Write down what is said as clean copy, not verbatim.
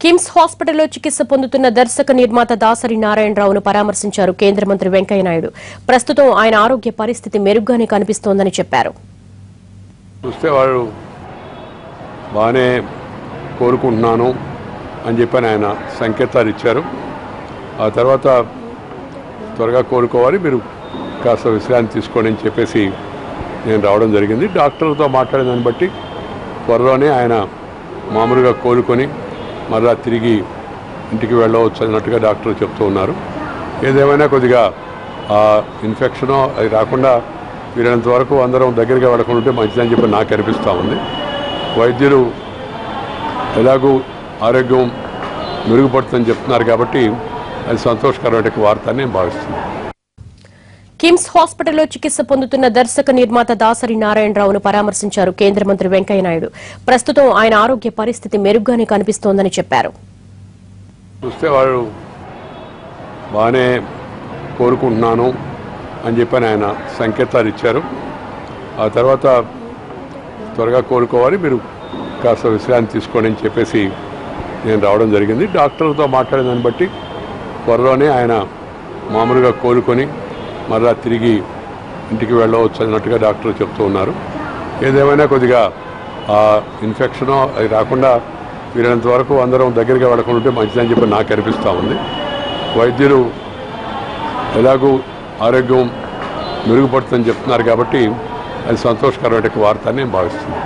కిమ్స్ హాస్పిటల్లో చికిత్స పొందుతున్న దర్శక నిర్మాత దాసరి నారాయణరావును పరామర్శించారు కేంద్ర మంత్రి వెంకయ్య నాయుడు. ప్రస్తుతం ఆయన ఆరోగ్య పరిస్థితి మెరుగ్గానే కనిపిస్తోందని చెప్పారు. చూస్తే వాళ్ళు బాగానే కోరుకుంటున్నాను అని చెప్పని ఆయన సంకేతాలు ఇచ్చారు. ఆ తర్వాత త్వరగా కోరుకోవాలి, మీరు కాస్త విశ్రాంతి తీసుకోండి అని చెప్పేసి నేను రావడం జరిగింది. డాక్టర్లతో మాట్లాడిన దాన్ని బట్టి త్వరలోనే ఆయన మామూలుగా కోలుకొని మరలా తిరిగి ఇంటికి వెళ్ళవచ్చు అన్నట్టుగా డాక్టర్లు చెప్తూ ఉన్నారు. ఏదేమైనా కొద్దిగా ఆ ఇన్ఫెక్షను అది రాకుండా వీరంత వరకు అందరం దగ్గరగా వెళ్ళకుండా ఉంటే మంచిదని చెప్పి నాకు అనిపిస్తూ ఉంది. వైద్యులు ఎలాగూ ఆరోగ్యం మెరుగుపడుతుందని చెప్తున్నారు కాబట్టి అది సంతోషకరమైన వార్త అని నేను భావిస్తున్నాను. కిమ్స్ హాస్పిటల్లో చికిత్స పొందుతున్న దర్శక నిర్మాత దాసరి నారాయణరావును పరామర్శించారు కేంద్ర మంత్రి వెంకయ్య నాయుడు. ప్రస్తుతం ఆయన ఆరోగ్య పరిస్థితి మెరుగ్గానే కనిపిస్తోందని చెప్పారు. చూస్తే వాళ్ళు బాగానే కోరుకుంటున్నాను అని చెప్పని ఆయన సంకేతాలు ఇచ్చారు. ఆ తర్వాత త్వరగా కోరుకోవాలి, మీరు కాస్త విశ్రాంతి తీసుకోండి అని చెప్పేసి నేను రావడం జరిగింది. డాక్టర్లతో మాట్లాడిన దాన్ని బట్టి త్వరలోనే ఆయన మామూలుగా కోలుకొని మరలా తిరిగి ఇంటికి వెళ్ళవచ్చు అన్నట్టుగా డాక్టర్లు చెప్తూ ఉన్నారు. ఏదేమైనా కొద్దిగా ఆ ఇన్ఫెక్షను అది రాకుండా వీరంత వరకు అందరం దగ్గరగా వెళ్ళకుండా ఉంటే మంచిదని చెప్పి నాకు అనిపిస్తూ ఉంది. వైద్యులు ఎలాగూ ఆరోగ్యం మెరుగుపడుతుందని చెప్తున్నారు కాబట్టి అది సంతోషకరమైన వార్త అని నేను భావిస్తున్నాను.